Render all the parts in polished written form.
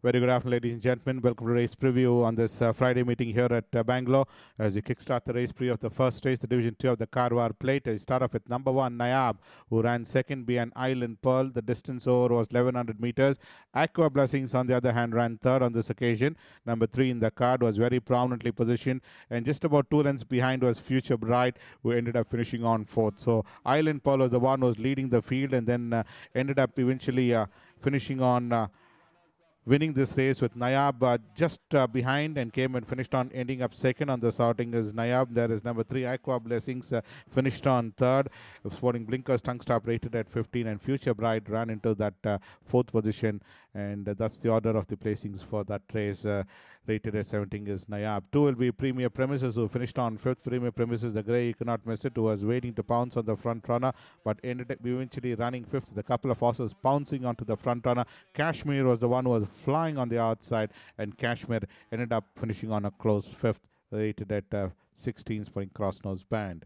Very good afternoon, ladies and gentlemen. Welcome to race preview on this Friday meeting here at Bangalore. As we kickstart the race preview of the first race, the Division 2 of the Karwar Plate. We start off with number 1, Nayab, who ran second behind Island Pearl. The distance over was 1100 meters. AQUA Blessings, on the other hand, ran third on this occasion. Number 3 in the card was very prominently positioned, and just about 2 lengths behind was Future Bright, who ended up finishing on fourth. So Island Pearl was the one who was leading the field, and then ended up eventually finishing on winning this race, with Nayab just behind, and came and finished on ending up second on the sorting is Nayab. There is number 3, AQUA Blessings, finished on third. Sporting Blinkers Tongue Stop rated at 15, and Future Bright ran into that fourth position, and that's the order of the placings for that race. Rated at 17 is Nayab. 2 will be Premier Premises, who finished on 5th. Premier Premises, the grey, you cannot miss it, who was waiting to pounce on the front runner, but ended up eventually running 5th. The couple of horses pouncing onto the front runner. Kashmere was the one who was flying on the outside, and Kashmere ended up finishing on a close 5th, rated at 16, Sporting Cross Nose Band.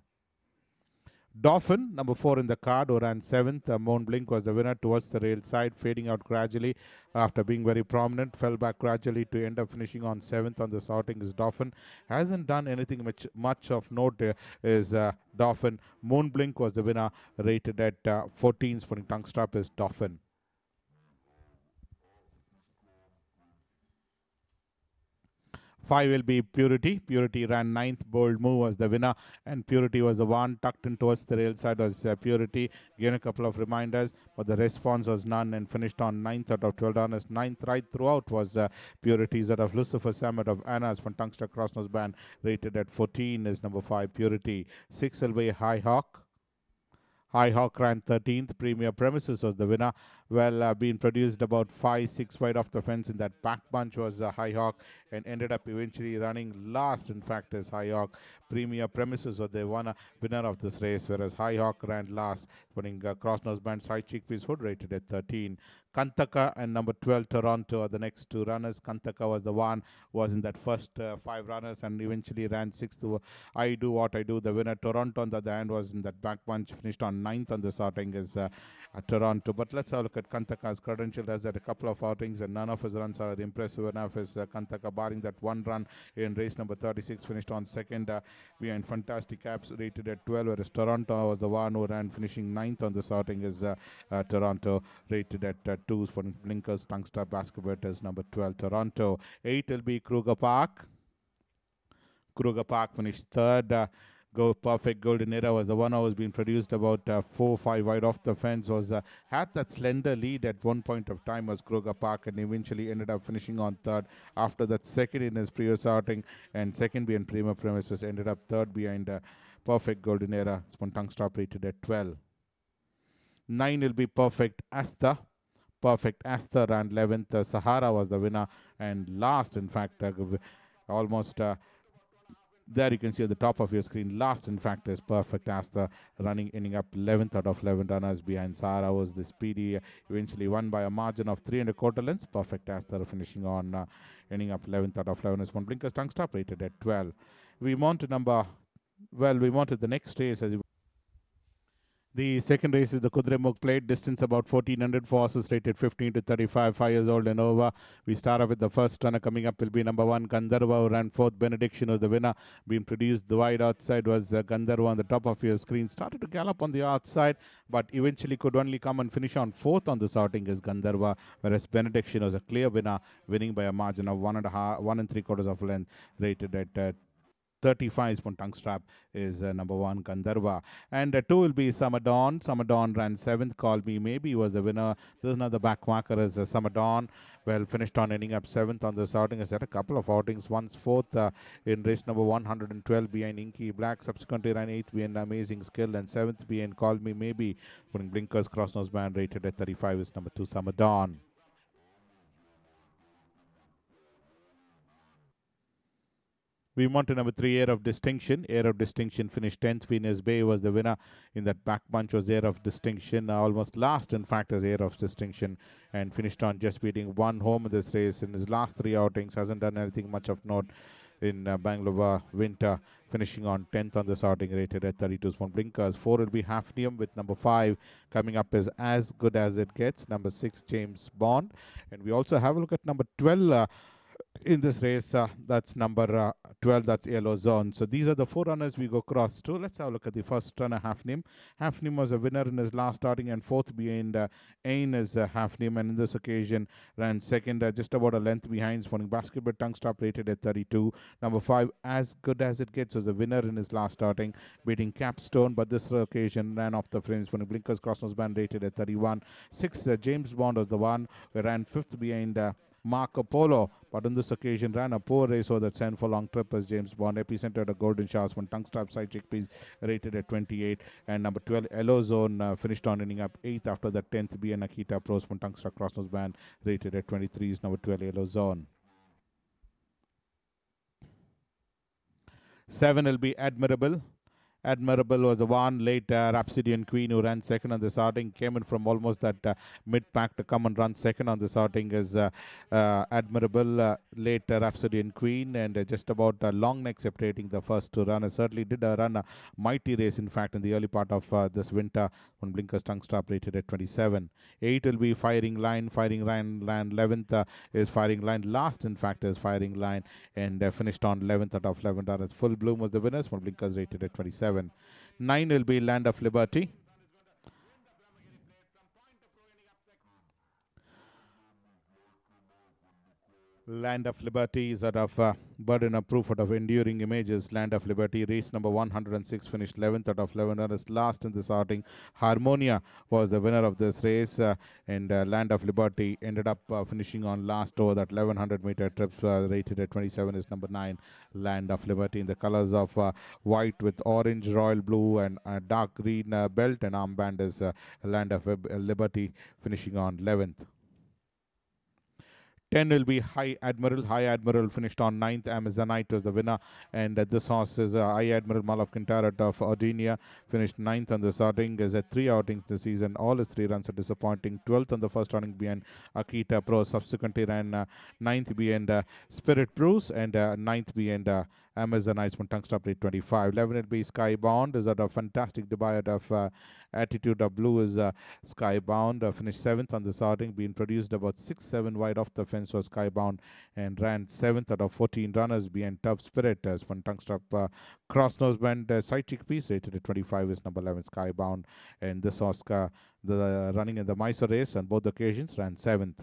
Dauphin, number 4 in the card, who ran 7th. Moon Blink was the winner towards the rail side, fading out gradually after being very prominent. Fell back gradually to end up finishing on 7th on the sorting is Dauphin. Hasn't done anything much of note is Dauphin. Moon Blink was the winner, rated at 14. Sporting Tongue Stop is Dauphin. 5 will be Purity. Purity ran 9th. Bold Move was the winner, and Purity was the one tucked in towards the rail side was Purity. Given a couple of reminders, but the response was none, and finished on 9th out of 12 runners. 9th right throughout was Purity's out of Lucifer Summit of Anna's from Tungster Crossnose Band, rated at 14 is number 5, Purity. 6 will be High Hawk. High Hawk ran 13th. Premier Premises was the winner. Well, being produced about 5-6 wide off the fence in that back bunch was High Hawk, and ended up eventually running last, in fact, as High Hawk. Premier Premises was the winner of this race, whereas High Hawk ran last, putting Cross Nose Band Side Chickpeas Hood rated at 13. Kantaka and number 12 Toronto are the next 2 runners. Kantaka was the one who was in that first 5 runners, and eventually ran 6th. I Do What I Do, the winner. Toronto on the other hand was in that back bunch, finished on 9th on the sorting is Toronto. But let's have a look at Kantaka's credential. Has had a couple of outings, and none of his runs are impressive enough. Is Kantaka, barring that one run in race number 36, finished on 2nd behind Fantastic Caps, rated at 12, whereas Toronto was the one who ran, finishing 9th on the sorting is Toronto, rated at 2. For Blinkers Tongue Stop Basketball is number 12, Toronto. 8 will be Kruger Park. Kruger Park finished 3rd. Go Perfect Golden Era was the one who was being produced about 4-5 wide off the fence. Was had that slender lead at one point of time was Kruger Park, and eventually ended up finishing on 3rd. After that, 2nd in his previous outing, and 2nd behind Premier Premises, ended up 3rd behind Perfect Golden Era. Tongue Stop rated at 12. 9 will be Perfectasther. Perfectasther ran 11th. Sahara was the winner, and last, in fact, almost. There you can see at the top of your screen, last, in fact, is Perfectasther, ending up 11th out of 11 runners. Behind Sahara was the speedy, eventually won by a margin of 3 1/4 lengths. Perfectasther finishing on, ending up 11th out of 11 is one. Blinkers Tongue Stop rated at 12. We want to the next race. The second race is the Kudremukh Plate. Distance about 1400 for horses rated 15 to 35, 5 years old and over. We start off with the first runner. Coming up will be number 1, Gandharva, who ran 4th. Benediction was the winner. Being produced, the wide outside was Gandharva on the top of your screen. Started to gallop on the outside, but eventually could only come and finish on 4th on this outing is Gandharva, whereas Benediction was a clear winner, winning by a margin of 1 3/4 of length, rated at 35. Tongue Strap is number 1, Gandharva. And 2 will be Summer Dawn. Summer Dawn ran 7th. Call Me Maybe was the winner. This is another backmarker is Summer Dawn. Well, finished on ending up 7th on this outing. Has had a couple of outings. Once 4th in race number 112 behind Inky Black. Subsequently ran 8th behind Amazing Skill, and 7th behind Call Me Maybe. Putting Blinkers Cross Nose Band, rated at 35 is number 2, Summer Dawn. We move on to number 3, Air of Distinction. Air of Distinction finished 10th. Venus Bay was the winner. In that back bunch was Air of Distinction. Almost last, in fact, as Air of Distinction. And finished on just beating 1 home in this race. In his last 3 outings, hasn't done anything much of note. in Bangalore Winter, finishing on 10th on the starting, rated at 32 small blinkers. 4 will be Hafnium with number 5 coming up is As Good As It Gets. Number 6, James Bond. And we also have a look at number 12 in this race. That's number 12, that's Yellow Zone. So these are the 4 runners we go across to. Let's have a look at the first runner, Hafnium. Hafnium was a winner in his last starting, and 4th behind Ain is Hafnium, and in this occasion ran second, just about a length behind Sporting Basketball tongue stop, rated at 32. Number 5, As Good As It Gets, was the winner in his last starting, beating Capstone, but this occasion ran off the frames. Sporting Blinkers Crossnose Band, rated at 31. 6, James Bond was the one who ran 5th behind Marco Polo, but on this occasion ran a poor race over that 7 for long trip as James Bond. Epicenter a Golden Showers, one tongue strap side chickpeas, rated at 28. And number 12, Yellow Zone, finished on ending up 8th after the 10th B and Akita Pros, one tongue strap Crossnose Band, rated at 23 is number 12, Yellow Zone. 7 will be Admirable. Admirable was the one. Late Rhapsodyein Queen, who ran second on the starting, came in from almost that mid-pack to come and run second on the starting, is Admirable. Late Rhapsodyein Queen, and just about long neck separating the first 2 runners. Certainly did run a mighty race, in fact, in the early part of this winter, when Blinkers tongue stop, rated at 27. 8 will be Firing Line. Firing Line ran 11th, is Firing Line. Last, in fact, is Firing Line, and finished on 11th out of 11 runners. Full Bloom was the winners, when Blinkers, rated at 27. 9 will be Land of Liberty. Land of Liberty is out of burden of proof, out of enduring images. Land of Liberty, race number 106, finished 11th out of 11 runners. Last in the starting, Harmonia was the winner of this race, and Land of Liberty ended up finishing on last over that 1100-meter trip, rated at 27 is number 9, Land of Liberty, in the colors of white with orange, royal blue, and dark green belt and armband is Land of Liberty, finishing on 11th. 10 will be High Admiral. High Admiral finished on 9th. Amazonite was the winner. And this horse is High Admiral Mal of Kintarat of Ardinia. Finished 9th on the starting. Has had 3 outings this season. All his 3 runs are disappointing. 12th on the first outing behind Akita Pro. Subsequently ran 9th behind Spirit Bruce, and 9th behind Amazonite from tongue stop, rate 25. 11 will be Skybound. Is that a fantastic debut out of Attitude of Blue is Skybound. Finished 7th on the starting, being produced about 6-7 wide off the fence was Skybound, and ran 7th out of 14 runners behind Tough Spirit as from tongue stop cross nose band side chickpeas, rated at 25 is number 11 Skybound. And this Oscar, the running in the Mysore race on both occasions, ran 7th.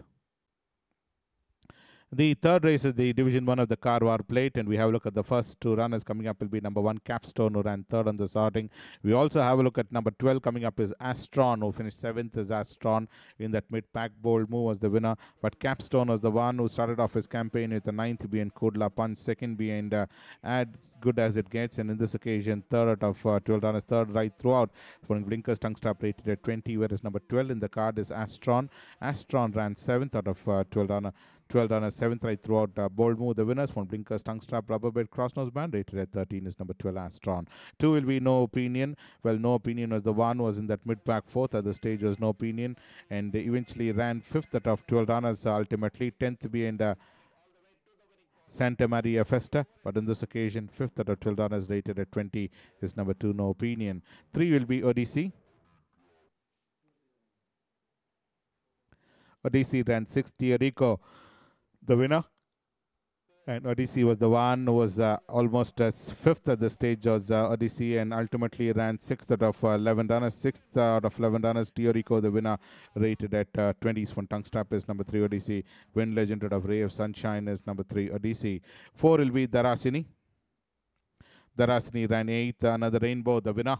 The third race is the Division 1 of the Karwar Plate, and we have a look at the first 2 runners. Coming up will be number 1, Capstone, who ran 3rd on the starting. We also have a look at number 12. Coming up is Astron, who finished 7th is Astron. In that mid-pack, Bold Move was the winner, but Capstone was the one who started off his campaign with the 9th behind Kodla Punch, 2nd behind As Good As It Gets, and in this occasion, 3rd out of 12 runners, 3rd right throughout. Sporting Blinkers tongue stop, rated at 20, whereas number 12 in the card is Astron. Astron ran 7th out of 12 runners. 7th right throughout. Bold Move, the winners from Blinkers, Tongue Strap, Rubber Bed, Cross Nose Band, rated at 13 is number 12, Astron. 2 will be No Opinion. Well, No Opinion was the one who was in that mid-pack 4th. At the stage was No Opinion, and eventually ran 5th out of 12 runners, ultimately 10th behind Santa Maria Festa, but on this occasion, 5th out of 12 runners, rated at 20 is number 2, No Opinion. 3 will be Odyssey. Odyssey ran 6th, RICO, the winner, and Odyssey was the one who was almost 5th at the stage was Odyssey, and ultimately ran 6th out of 11 runners. 6th out of 11 runners, Rico, the winner, rated at 20s from tongue strap is number 3, Odyssey. Wind Legend out of Ray of Sunshine is number 3, Odyssey. 4 will be Darahasini. Darahasini ran 8th, Another Rainbow, the winner.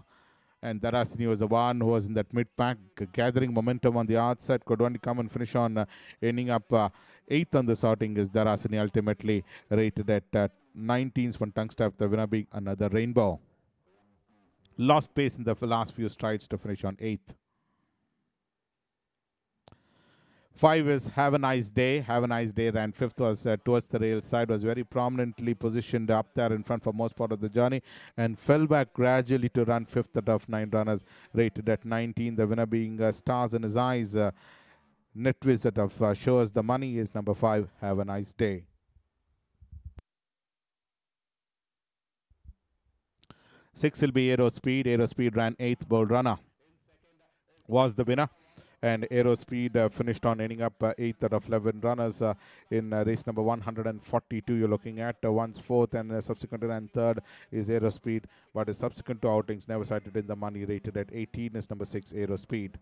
And Darahasini was the one who was in that mid-pack, gathering momentum on the outside, could only come and finish on ending up 8th on the sorting is Darahasini, ultimately rated at 19s from tongue staff, the winner being Another Rainbow. Lost pace in the last few strides to finish on 8th. 5 is Have a Nice Day. Have a Nice Day ran 5th, was towards the rail side, was very prominently positioned up there in front for most part of the journey, and fell back gradually to run 5th out of 9 runners, rated at 19. The winner being Stars in His Eyes. Net visit of Show Us the Money is number 5, Have a Nice Day. 6 will be AEROSPEED. AEROSPEED ran 8th. Bold Runner was the winner. And AEROSPEED finished on ending up 8th out of 11 runners in race number 142. You're looking at one's 4th and subsequent and 3rd is AEROSPEED, but his subsequent two outings never cited in the money, rated at 18 is number 6 AEROSPEED.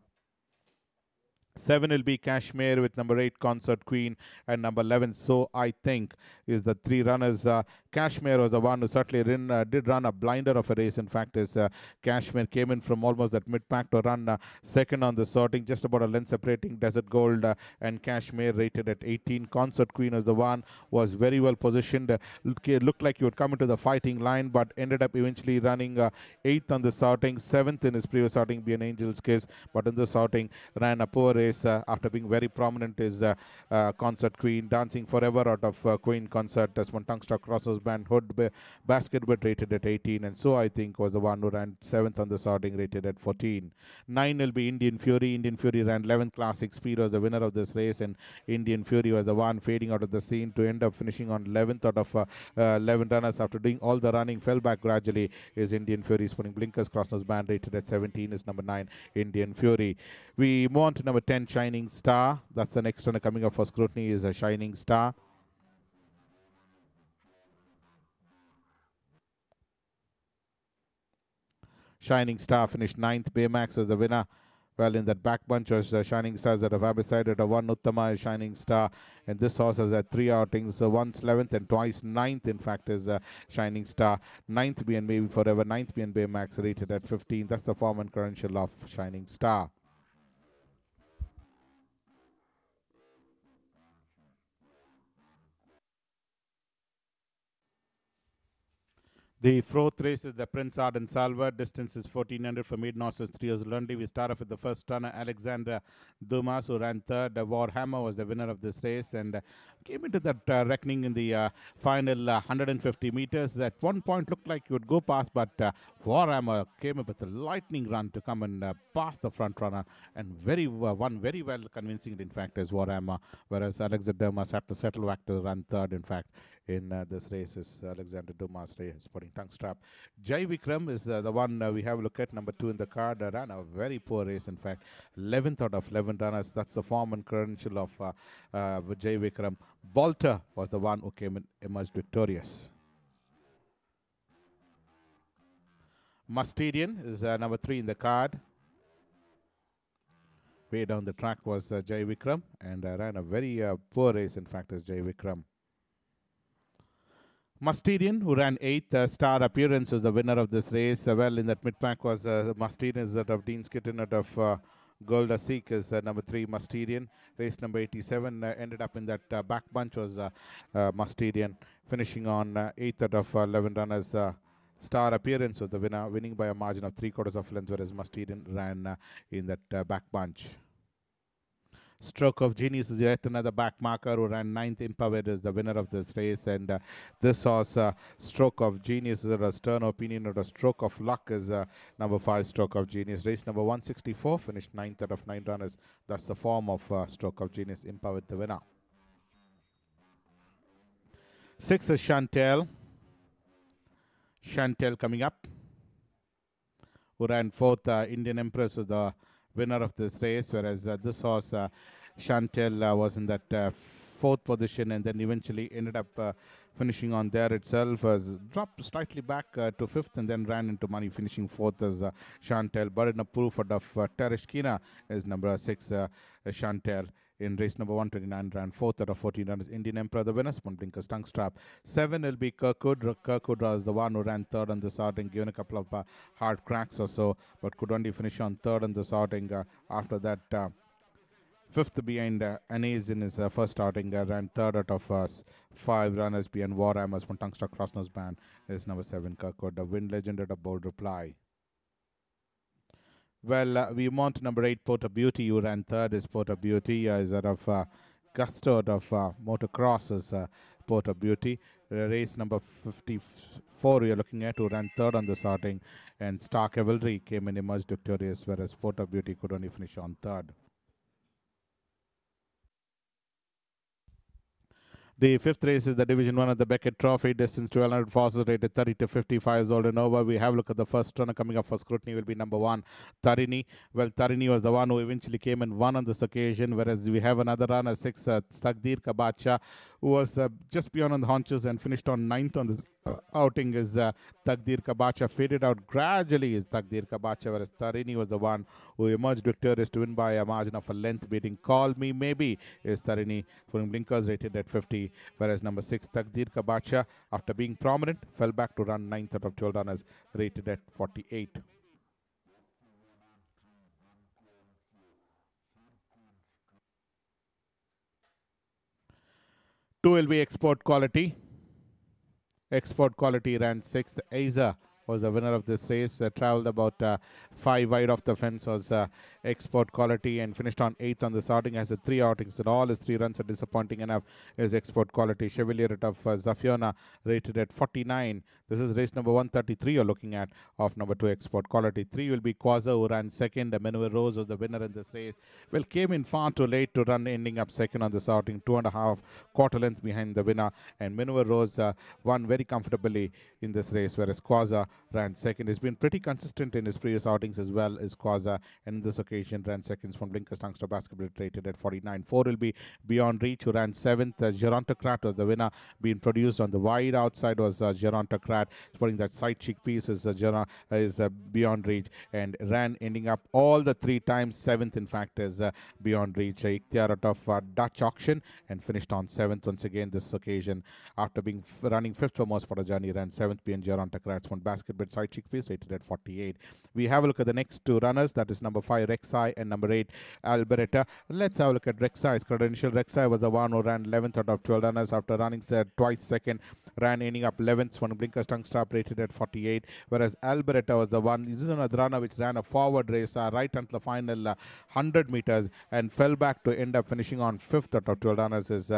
7 will be Kashmere with number 8 Consort Queen and number 11 So I Think is the three runners. Kashmere was the one who certainly did run a blinder of a race. In fact, as Kashmere came in from almost that mid-pack to run second on the sorting, just about a length separating Desert Gold and Kashmere, rated at 18. Consort Queen was the one, was very well positioned. Looked like he would come into the fighting line, but ended up eventually running 8th on the sorting, 7th in his previous outing, Be an Angel's Kiss, but in this outing ran a poor race after being very prominent. Is Consort Queen, Dancing Forever out of Queen Consort, as one Tungstruck crosses band hood basket, but rated at 18, and So I Think was the one who ran 7th on the sorting, rated at 14. 9 will be Indian Fury. Indian Fury ran 11th. Classic Speed was the winner of this race, and Indian Fury was the one fading out of the scene to end up finishing on 11th out of 11 runners. After doing all the running, fell back gradually. Is Indian Fury putting blinkers, crossnose band, rated at 17 is number 9 Indian Fury. We move on to number 10 Shining Star. That's the next runner coming up for scrutiny, is a Shining Star. Shining Star finished 9th. Baymax was the winner. Well, in that back bunch was Shining Stars that have decided one Uttama is Shining Star, and this horse has had 3 outings, once 11th and twice 9th. In fact, is Shining Star. 9th Be and Maybe Forever, 9th Be and Baymax, rated at 15. That's the form and credential of Shining Star. The fourth race is the Prince Arden Salva. Distance is 1400 for maiden horses, 3 years Lundy. We start off with the first runner, Alexandre Dumas, who ran 3rd. Warhammer was the winner of this race and came into that reckoning in the final 150 meters. At one point looked like he would go past, but Warhammer came up with a lightning run to come and pass the front runner, and won very well convincingly, in fact, as Warhammer, whereas Alexandre Dumas had to settle back to run 3rd, in fact. In this race is Alexandre Dumas, sporting tongue strap. Jai Vikram is the one we have a look at, number 2 in the card. Ran a very poor race, in fact. 11th out of 11 runners. That's the form and credential of Jai Vikram. BALTER was the one who emerged victorious. Musterion is number 3 in the card. Way down the track was Jai Vikram, and ran a very poor race, in fact, as Jai Vikram. Musterion, who ran 8th, Star Appearance, was the winner of this race. Well, in that mid-pack was Musterion, is that of Dean's Kitten, out of Golda Seek is number 3, Musterion. Race number 87 ended up in that back bunch was Musterion, finishing on 8th out of 11 runners. Star Appearance was the winner, winning by a margin of 3/4 of length, whereas Musterion ran in that back bunch. Stroke of Genius is yet another back marker who ran 9th. IMPAVID is the winner of this race, and this horse, Stroke of Genius, is a stern opinion, or a stroke of luck, is number 5, Stroke of Genius. Race number 164, finished 9th out of 9 runners. That's the form of Stroke of Genius. IMPAVID the winner. 6 is Chantelle. Chantelle coming up, who ran 4th. Indian Empress was the winner of this race, whereas this horse, Chantelle, was in that 4th position, and then eventually ended up finishing on there itself. Dropped slightly back to 5th, and then ran into money, finishing 4th as Chantelle. But in a proof of Tereshkina is number 6, Chantelle. In race number 129, ran 4th out of 14 runners. Indian Emperor the winner, Spun Blinkers tongue strap. 7 will be Kirkwood. Kirkwood was the one who ran 3rd on this outing, given a couple of hard cracks or so, but could only finish on 3rd on this outing. After that, 5th behind Anais in his first outing, ran 3rd out of 5 runners behind Warhammer's from Tungstruck Crossnose Band is number 7, Kirkwood. The wind legend at a bold reply. Well, we move on to number 8, Port of Beauty, who ran 3rd. Is Port of Beauty, is out of Gusto, out of Motocross, is Port of Beauty. Race number 54 we are looking at, who ran 3rd on the starting, and Star Cavalry came and emerged victorious, whereas Port of Beauty could only finish on 3rd. The fifth race is the Division 1 of the Beckett Trophy. Distance 1200 horses rated 30 to 55 years old and over. We have a look at the first runner coming up for scrutiny will be number 1, Tarini. Well, Tarini was the one who eventually came and won on this occasion, whereas we have another runner, 6, Takdir Kabacha, who was just beyond on the haunches and finished on 9th on this outing. Is Takdir Kabacha faded out gradually is Takdir Kabacha, whereas Tarini was the one who emerged victorious to win by a margin of a length, beating Call Me Maybe is Tarini, putting blinkers rated at 50, whereas number 6, Takdir Kabacha, after being prominent, fell back to run 9th out of 12 runners, rated at 48. Two will be export quality. Export quality ran 6th. Aza was the winner of this race. Traveled about 5 wide off the fence was export quality and finished on 8th on the starting. Has 3 outings and all his 3 runs are disappointing enough. Is export quality. Chevalier of Zafiona rated at 49. This is race number 133 you're looking at of number 2 export quality. 3 will be Quaza, who ran second. Maneuver Rose was the winner in this race. Well, came in far too late to run, ending up second on this outing, 2.5 quarter length behind the winner. And Maneuver Rose won very comfortably in this race, whereas Quaza ran second. He's been pretty consistent in his previous outings as well as Quaza, and this occasion ran seconds from Blinkers Tungster Basketball, rated at 49. 4 will be Beyond Reach, who ran 7th. Gerontocrat was the winner, being produced on the wide outside was Gerontocrat, putting that side cheek piece is Beyond Reach, and ran ending up all the 3 times. 7th, in fact, is Beyond Reach. Ikhtiar out of Dutch Auction, and finished on 7th once again this occasion. After being running 5th for most part of the journey, ran 7th being Gerontocrat's one basketball side cheek piece, rated at 48. We have a look at the next 2 runners, that is number 5, Rek'Sai, and number 8, Alberetta. Let's have a look at Rek'Sai's credential. Rek'Sai was the one who ran 11th out of 12 runners after running twice second, ran ending up 11th from Blinkers Tongue Strap, rated at 48, whereas Alberetta was the one, this is another runner which ran a forward race right until the final 100 meters and fell back to end up finishing on 5th out of 12 runners. Is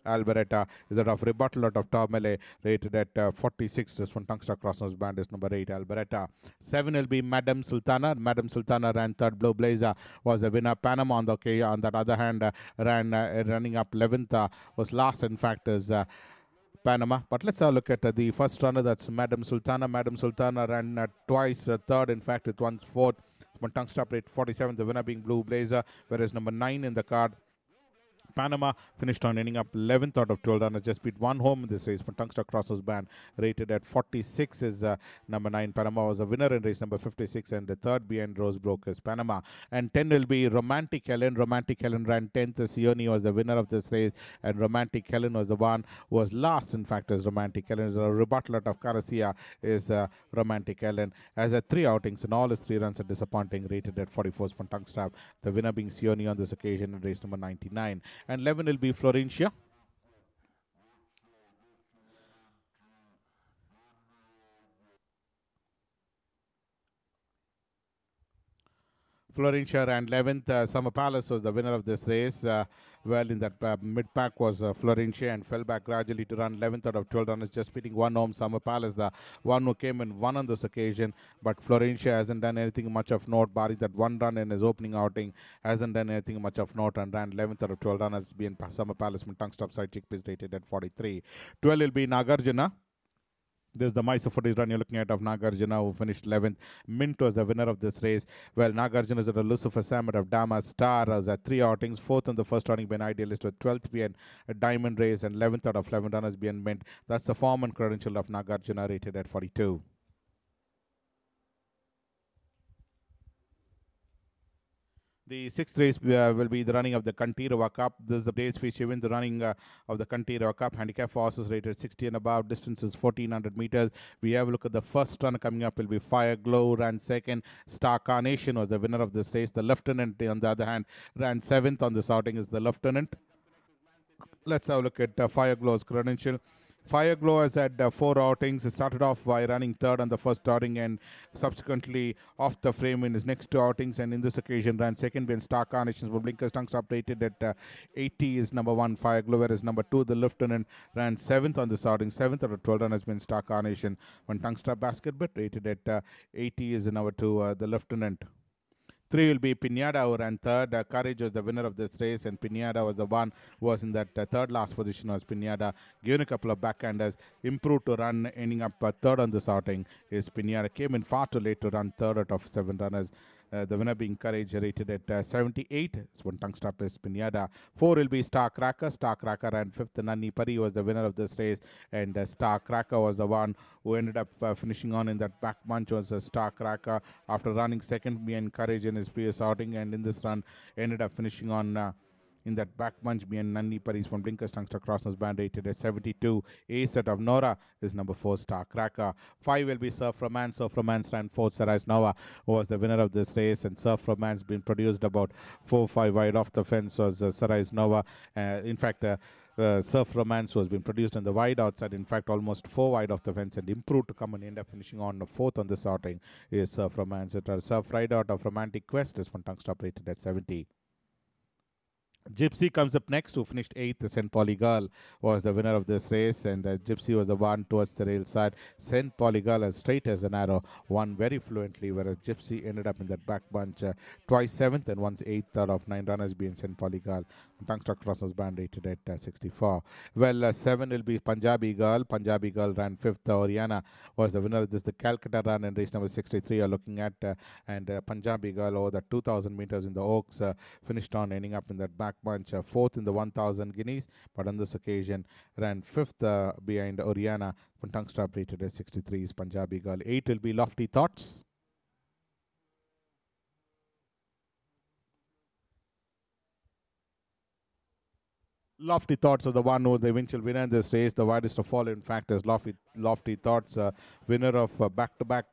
Alberetta is out of Rebuttal out of Tormele, rated at 46. This one Tungster Crossnose Band is number 8, Alberetta. 7 will be Madam Sultana. Madam Sultana ran 3rd. Blue Blazer was the winner. Panama on that other hand ran running up 11th, was last, in fact, is Panama. But let's have a look at the first runner, that's Madam Sultana. Madam Sultana ran twice 3rd, in fact, it won 4th. One tongue stop rate 47, the winner being Blue Blazer, whereas number 9 in the card, Panama, finished on ending up 11th out of 12 runners, just beat 1 home in this race for Tungster Crossnose Band, rated at 46 is number 9. Panama was a winner in race number 56, and the 3rd behind Rose Broke is Panama. And 10 will be Romantic Helen. Romantic Helen ran 10th. Sione was the winner of this race, and Romantic Helen was the one who was last, in fact, as Romantic Helen. Is a rebuttal out of Caracia is Romantic Helen. Has 3 outings, and all his 3 runs are disappointing, rated at 44 for Tungster. The winner being Sione on this occasion in race number 99. And 11 will be Florencia. Florencia ran 11th. Summer Palace was the winner of this race. Well, in that mid-pack was Florencia, and fell back gradually to run 11th out of 12 runners, just beating 1 home. Summer Palace, the one who came and won on this occasion. But Florencia hasn't done anything much of note, barring that 1 run in his opening outing. Hasn't done anything much of note and ran 11th out of 12 runners, being Summer Palace, tongue stop side chick piece, rated at 43. 12 will be Nagarjuna. This is the Mysore footage run you're looking at of Nagarjuna, who finished 11th. Mint was the winner of this race. Well, Nagarjuna is at a Lucifer Samar of Damas. Star was at 3 outings. 4th on the first outing being Idealist, with 12th being a Diamond Race, and 11th out of 11 runners being Mint. That's the form and credential of Nagarjuna, rated at 42. The 6th race will be the running of the Kantirava Cup. This is the race which even the running of the Kantirava Cup. Handicap for horses rated 60 and above. Distance is 1400 meters. We have a look at the first runner coming up will be Fire Glow, ran 2nd. Star Carnation was the winner of this race. The Lieutenant, on the other hand, ran 7th on this outing, is the Lieutenant. Let's have a look at Fire Glow's credential. Fire Glow has had 4 outings. He started off by running 3rd on the first outing, and subsequently off the frame in his next 2 outings, and in this occasion ran 2nd behind Star Carnations. Blinkers Tongue Stop, rated at 80 is number 1, Fire Glow, whereas number 2, the Lieutenant, ran 7th on this outing. 7th out of 12 runners been Star Carnation. One Tongue Stop Basket, but rated at 80 is number 2, the Lieutenant. 3 will be Pineda, who ran third. Courage was the winner of this race, and Pineda was the one who was in that third last position. Was Pineda, given a couple of backhanders, improved to run, ending up third on this outing. Is Pineda came in far too late to run third out of 7 runners. The winner being Courage, rated at 78. This one tongue stop is Pineda. 4 will be Star Cracker. Star Cracker ran 5th. Nanni Pari was the winner of this race, and Star Cracker was the one who ended up finishing on in that back bunch. Was Star Cracker after running second behind Courage in his previous outing, and in this run ended up finishing on in that back bunch behind Nanni Paris from Blinkers Tungster Crossnose band, rated at 72. Ace out of Nora is number 4, Star Cracker. 5 will be Surf Romance. Surf Romance ran 4th. Sarais Nova was the winner of this race, and Surf Romance been produced about 4-5 wide off the fence was Sarais Nova. In fact, Surf Romance was being produced on the wide outside, in fact almost 4 wide off the fence, and improved to come and end up finishing on 4th on this outing is Surf Romance. Surf Ride out of Romantic Quest is one tongue stop, rated at 70. Gypsy comes up next, who finished 8th. St. Pauli Girl was the winner of this race, and Gypsy was the one towards the rail side. St. Pauli Girl, as straight as an arrow, won very fluently, whereas Gypsy ended up in that back bunch, twice 7th and once 8th out of 9 runners being St. Pauli Girl. Tungstock Crossnose band, rated at 64. Well, 7 will be Punjabi Girl. Punjabi Girl ran 5th. Oriana was the winner of this. The Calcutta run in race number 63 are looking at, and Punjabi Girl over the 2,000 meters in the Oaks finished on ending up in that back bunch, 4th in the 1,000 guineas, but on this occasion ran 5th behind Oriana. Tongue stop, rated at 63 is Punjabi Girl. 8 will be Lofty Thoughts. Lofty Thoughts of the one who the eventual winner in this race. The widest of all, in fact, is Lofty Thoughts, winner of back-to-back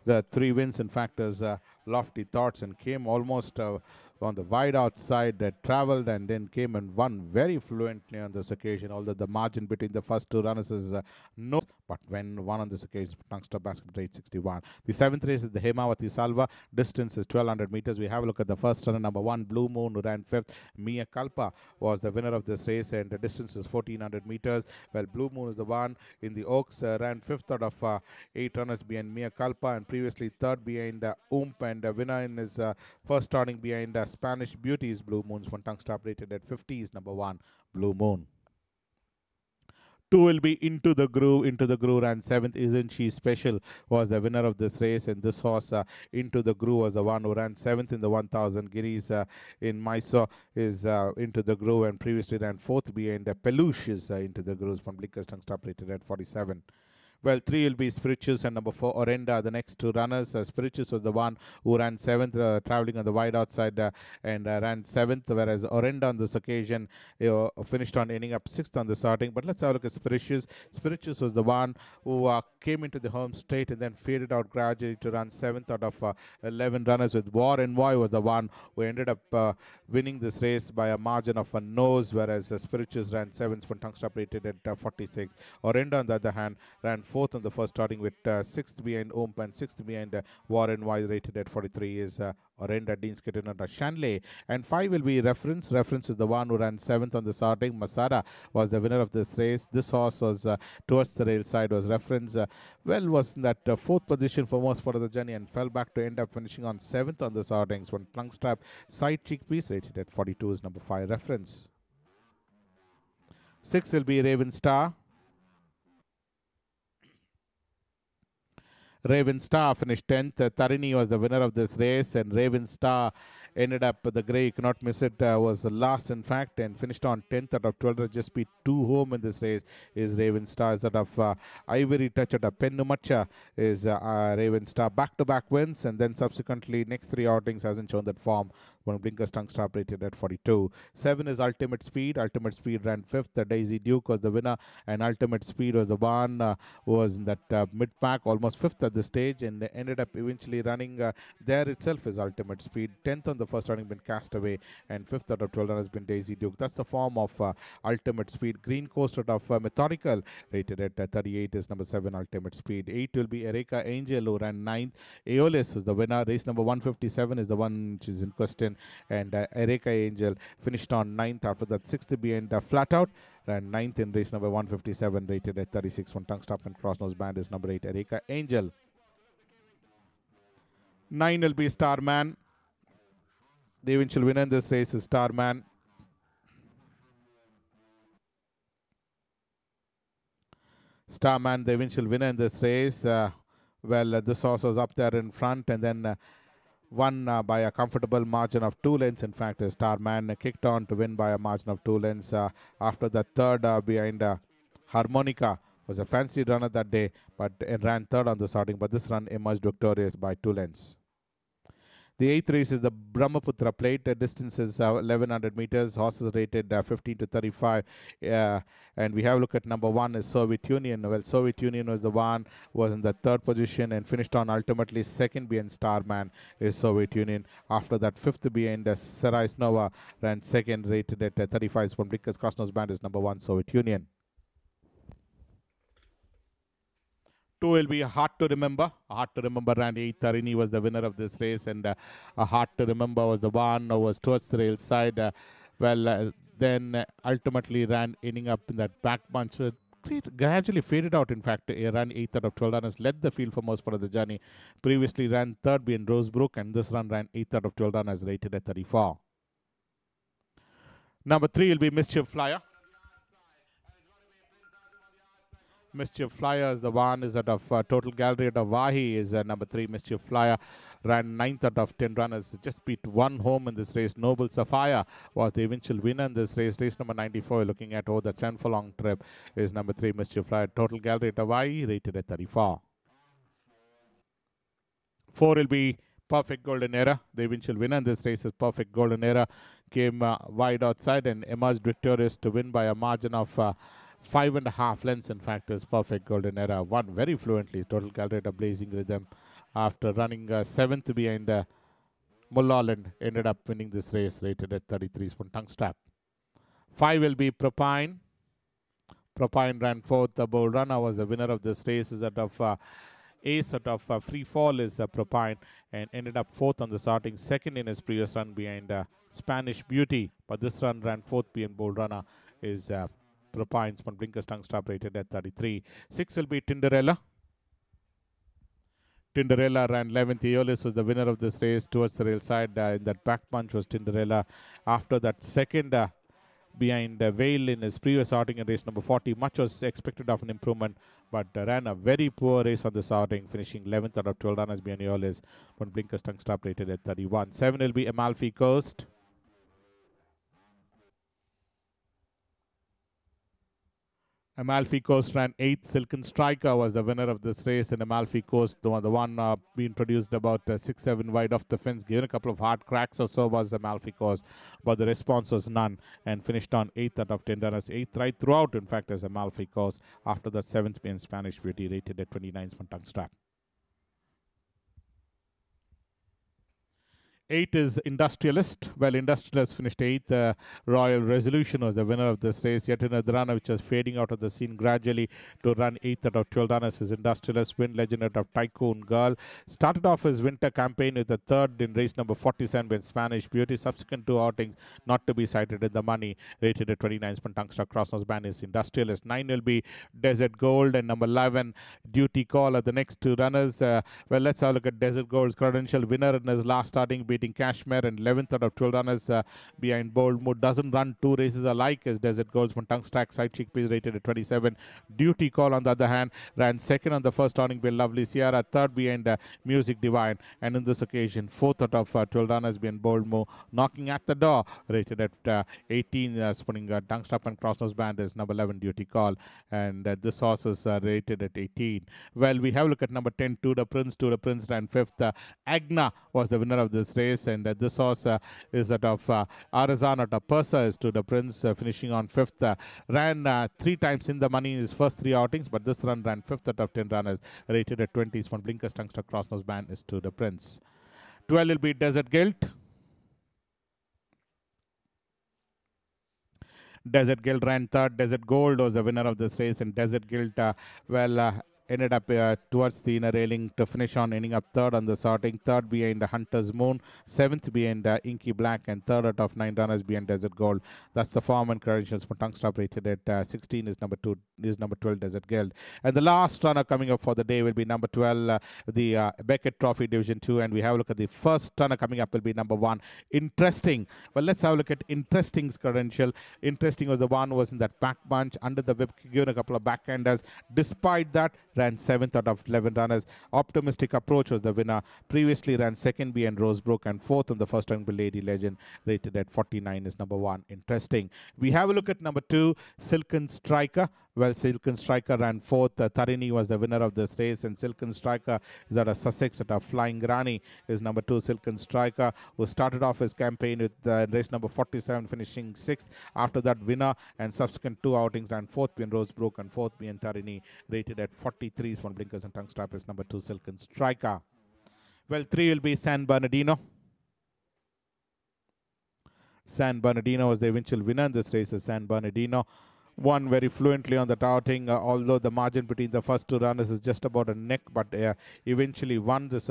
the 3 wins, in fact, is Lofty Thoughts, and came almost on the wide outside, traveled and then came and won very fluently on this occasion, although the margin between the first 2 runners is no, but when won on this occasion, Tungster Basket, rate 61. The 7th race is the Hemavati Salva. Distance is 1,200 meters. We have a look at the first runner, number 1, Blue Moon, who ran 5th. Mia Kalpa was the winner of this race, and the distance is 1,400 meters. Well, Blue Moon is the one in the Oaks, ran 5th out of 8 runners behind Mia Kalpa, and previously 3rd behind and winner in his first starting behind Spanish Beauties. Blue Moon's one tongue stop, rated at 50 is number 1, Blue Moon. 2 will be Into the Groove. Into the Groove ran 7th. Isn't She Special was the winner of this race, and this horse, Into the Groove, was the one who ran 7th in the 1,000 guineas in Mysore. Is Into the Groove, and previously ran 4th behind Peluche is Into the Groove from Blinkers tongue stop, rated at 47. Well, 3 will be Spirituous and number 4, Orenda, the next 2 runners. Spirituous was the one who ran 7th, traveling on the wide outside, and ran 7th, whereas Orenda on this occasion finished on ending up 6th on the starting. But let's have a look at Spirituous. Spirituous was the one who came into the home straight and then faded out gradually to run 7th out of 11 runners, with War Envoy was the one who ended up winning this race by a margin of a nose, whereas Spirituous ran 7th for tongue stop, rated at 46. Orenda, on the other hand, ran 4th on the first, starting with 6th behind Omp and 6th behind Warren Y, rated at 43 is Orenda, Dean Skittenada Shanley. And 5 will be Reference. Reference is the one who ran 7th on the starting. Masada was the winner of this race. This horse was towards the rail side, was Reference. Was in that 4th position for most part of the journey and fell back to end up finishing on 7th on the startings. One tongue strap side cheek piece, rated at 42 is number 5, Reference. 6 will be Raven Star. Raven Star finished 10th. Tarini was the winner of this race, and Raven Star ended up, the grey, you cannot miss it, was last in fact, and finished on 10th out of 12. Just be 2 home in this race is Raven Star. Is out of Ivory Touch out of Pennumacha is Raven Star. Back-to-back wins, and then subsequently next 3 outings hasn't shown that form. One Blinkers tongue stop, rated at 42. 7 is Ultimate Speed. Ultimate Speed ran 5th. Daisy Duke was the winner, and Ultimate Speed was the one who was in that mid-pack, almost 5th at this stage, and ended up eventually running there itself is Ultimate Speed. 10th on the first running been Castaway, and 5th out of 12 has been Daisy Duke. That's the form of Ultimate Speed. Green Coast out of Methodical, rated at 38 is number 7, Ultimate Speed. 8 will be Erika Angel, who ran 9th. Aeolus is the winner. Race number 157 is the one which is in question, and Erika Angel finished on 9th. After that, 6th behind Flat Out, ran 9th in race number 157, rated at 36. One tongue stop and cross-nose band is number 8, Erika Angel. 9 will be Starman. The eventual winner in this race is Starman. Starman, the eventual winner in this race. This horse was up there in front and then won by a comfortable margin of 2 lengths. In fact, Starman kicked on to win by a margin of 2 lengths. After the third behind Harmonica was a fancy runner that day, but it ran third on the starting. But this run emerged victorious by 2 lengths. The eighth race is the Brahmaputra Plate. The distance is 1100 meters. Horses rated 15 to 35. And we have a look at number 1 is Soviet Union. Well, Soviet Union was the one who was in the third position and finished on ultimately second behind Starman is Soviet Union. After that, fifth behind Sarai Nova ran second, rated at 35 from Blinkers Krasnod's band is number 1 Soviet Union. 2 will be Hard to Remember. Hard to Remember ran 8th. Tarini was the winner of this race, and Hard to Remember was the one who was towards the rail side. Then ultimately ran ending up in that back bunch. Gradually faded out. In fact, he ran 8th out of 12 runners, led the field for most part of the journey. Previously ran 3rd behind Rosebrook, and this run ran 8th out of 12 runners, rated at 34. Number 3 will be Mischief Flyer. Mischief Flyer is the one is out of Total Gallery out of Wahi is number 3 Mischief Flyer. Ran 9th out of 10 runners. Just beat one home in this race. Noble Sapphire was the eventual winner in this race. Race number 94 looking at that 7 furlong trip is number 3 Mischief Flyer. Total Gallery out of Wahi rated at 34. 4 will be Perfect Golden Era. The eventual winner in this race is Perfect Golden Era. Came wide outside and emerged victorious to win by a margin of 5.5 lengths. In fact, is Perfect Golden Era. Won very fluently. Total Gallery Blazing Rhythm after running 7th behind Mulholland. Ended up winning this race, rated at 33 from tongue strap. 5 will be Propine. Propine ran 4th. The Bold Runner was the winner of this race. Is out of Ace out of Free Fall is Propine and ended up 4th on the starting, 2nd in his previous run behind Spanish Beauty. But this run ran 4th behind Bold Runner is Propine's from Blinkers Tongue Stop rated at 33. 6 will be Tinderella. Tinderella ran 11th. Aeolus was the winner of this race towards the rail side. In that back punch was Tinderella. After that second behind Vale in his previous outing in race number 40. Much was expected of an improvement, but ran a very poor race on this outing, finishing 11th out of 12 runners behind Aeolus. When Blinkers Tongue Stop rated at 31. 7 will be Amalfi Coast. Amalfi Coast ran 8th. Silken Striker was the winner of this race, and Amalfi Coast, the one being produced about 6-7 wide off the fence, given a couple of hard cracks or so was Amalfi Coast, but the response was none, and finished on 8th out of 10 runners. 8th right throughout, in fact, as Amalfi Coast. After that, 7th being Spanish Beauty, rated at 29 from tongue strap. 8 is Industrialist. Well, Industrialist finished 8th. Royal Resolution was the winner of this race. Yet another runner which was fading out of the scene gradually to run 8th out of 12 runners is Industrialist. Win Legend out of Tycoon Girl. Started off his winter campaign with the 3rd in race number 47 with Spanish Beauty. Subsequent 2 outings not to be cited in the money. Rated at 29 from Tungsta Crossnose Band is Industrialist. 9 will be Desert Gold and number 11 Duty Call are the next 2 runners. Well, let's have a look at Desert Gold's credential winner in his last starting, beating Kashmere and 11th out of 12 runners behind Bold Mood. Doesn't run 2 races alike as Desert Gold's from Tongue Stack. Side cheek piece rated at 27. Duty Call on the other hand ran 2nd on the first outing by Lovely Sierra, 3rd behind Music Divine, and in this occasion 4th out of 12 runners behind Bold Mood. Knocking at the door, rated at 18. Spinning Tongue Strap and Crossnose Band is number 11 Duty Call, and this horse is rated at 18. Well, we have a look at number 10 To the Prince. To the Prince ran 5th. Agna was the winner of this race, and this horse is out of Arizan out of Persa is To the Prince, finishing on 5th. Ran 3 times in the money in his first 3 outings, but this run ran 5th out of 10 runners, rated at 20s from Blinkers Tungster Crossnose Band is To the Prince. 12 will be Desert Guilt. Desert Guild ran 3rd. Desert Gold was the winner of this race, and Desert Guild ended up towards the inner railing to finish on, ending up third on the sorting. Third behind Hunter's Moon, seventh behind Inky Black, and third out of 9 runners behind Desert Gold. That's the form and credentials for Tungstop, rated at 16 is number 12 Desert Gold. And the last runner coming up for the day will be number 12, the Beckett Trophy Division 2, and we have a look at the first runner coming up will be number 1, Interesting. Well, let's have a look at Interesting's credential. Interesting was the one who was in that back bunch under the whip, given a couple of backhanders. Despite that, ran 7th out of 11 runners. Optimistic Approach was the winner. Previously ran 2nd behind Rosebrook and 4th on the first run by Lady Legend, rated at 49 is number 1, Interesting. We have a look at number 2, Silken Striker. Well, Silken Striker ran 4th. Tarini was the winner of this race, and Silken Striker is at a Sussex at a Flying Granny is number 2, Silken Striker, who started off his campaign with race number 47, finishing 6th. After that, winner and subsequent 2 outings ran 4th behind Rosebrook and 4th behind Tarini, rated at 43 from Blinkers and Tongue Strap is number 2, Silken Striker. Well, 3 will be San Bernardino. San Bernardino was the eventual winner in this race. San Bernardino won very fluently on that outing, although the margin between the first 2 runners is just about a neck, but eventually won this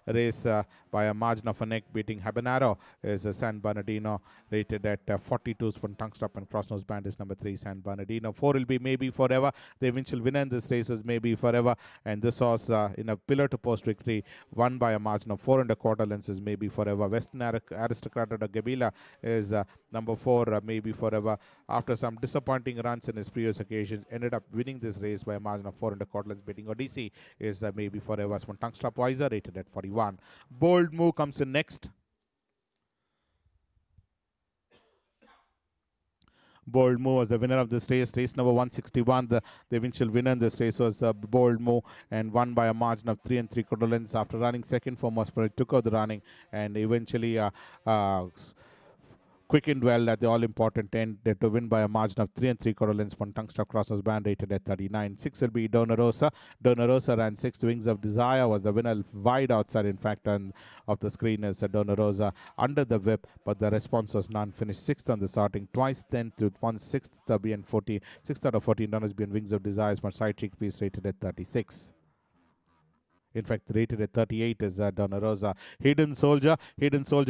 race by a margin of a neck, beating Habanero is San Bernardino, rated at 42s from Tungstop, and Crossnose Band is number 3, San Bernardino. 4 will be Maybe Forever. The eventual winner in this race is Maybe Forever, and this was in a pillar to post victory, won by a margin of 4 1/4 lengths is Maybe Forever. Western Aristocrat of Gabila is number 4, Maybe Forever. After some disappointing runs in his previous occasions, ended up winning this race by a margin of 4 1/4 lengths, beating ODYSSEY is Maybe Forever from Tungstop Wiser, rated at 41. Bold Move comes in next. Bold Move was the winner of this race. Race number 161. The eventual winner in this race was Bold Move, and won by a margin of 3 3/4 lengths after running second for Mospero. Took out the running and eventually quickened well at the all-important end to win by a margin of 3 3/4 lengths from Tungstop Crossers Band, rated at 39. 6 will be Donarosa. Donarosa ran 6th. Wings of Desire was the winner, wide outside, in fact, of the screen is Donarosa under the whip, but the response was none. Finished 6th on the starting, twice 10th to 1/6th BN 40. 6th out of 14 runners being Wings of Desire for side chick piece, rated at 36. In fact, rated at 38 is Donarosa. Hidden Soldier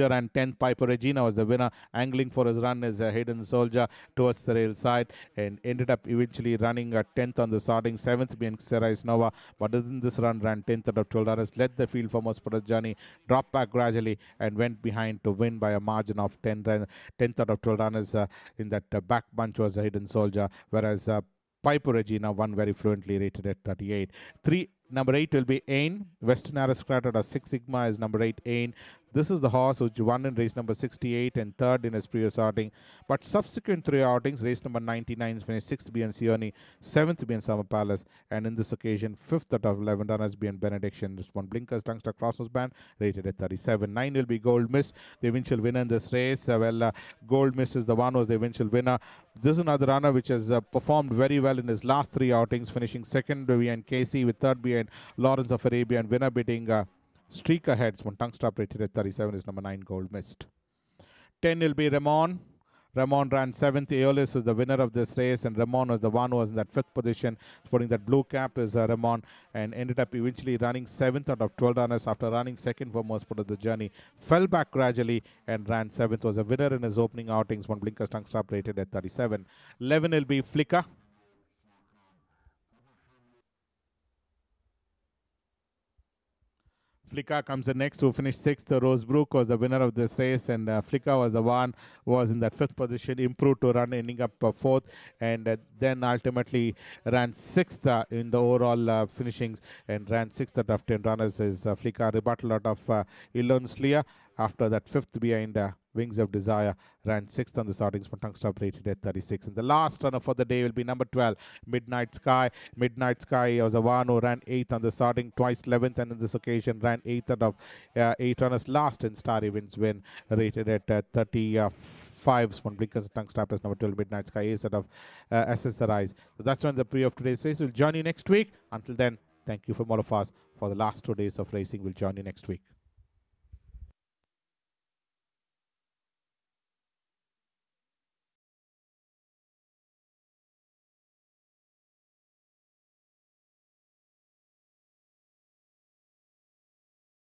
ran 10th. Piper Regina was the winner. Angling for his run is Hidden Soldier towards the rail side, and ended up eventually running 10th on the starting, 7th being Serais Nova, but in this run ran 10th out of 12 runners. Led the field for most part of the journey, dropped back gradually and went behind to win by a margin of 10th out of 12 runners. In that back bunch was a Hidden Soldier, whereas Piper Regina won very fluently, rated at 38. Number 8 will be Ain. Western Aristocrat at a 6 Sigma is number 8, Ain. This is the horse which won in race number 68 and 3rd in his previous outing. But subsequent 3 outings, race number 99 finished 6th behind Sioni, 7th behind Summer Palace, and in this occasion 5th out of 11 runners behind Benediction. This one Blinkers Tungster Crossnose Band, rated at 37. 9 will be Gold Mist, the eventual winner in this race. Gold Mist is the one who was the eventual winner. This is another runner which has performed very well in his last 3 outings, finishing 2nd behind Casey, with 3rd behind Lawrence of Arabia, and winner beating Streak Ahead. One Tungstop, rated at 37 is number 9, Gold Mist. 10 will be Ramon. Ramon ran 7th. Aeolus was the winner of this race, and Ramon was the one who was in that 5th position. Sporting that blue cap is Ramon, and ended up eventually running 7th out of 12 runners after running 2nd for most part of the journey. Fell back gradually and ran 7th. Was a winner in his opening outings. One Blinkers Tungstop, rated at 37. 11 will be Flicker. Flicker comes in next, who finished 6th. Rosebrook was the winner of this race, and Flicker was the one who was in that 5th position, improved to run, ending up 4th, and then ultimately ran 6th in the overall finishings, and ran 6th out of 10 runners is Flicker. Rebuttal out of Elon Slia. After that 5th behind Wings of Desire, ran 6th on the startings for Tungstop, rated at 36. And the last runner for the day will be number 12, Midnight Sky. Midnight Sky was the one who ran 8th on the starting, twice 11th, and in this occasion ran 8th out of 8 runners. Last in Star Events win, rated at 35. One Blinkers Tungstop is number 12, Midnight Sky, ace out of SSRIs. So that's when the pre of today's race. We'll join you next week. Until then, thank you from all of us for the last 2 days of racing. We'll join you next week.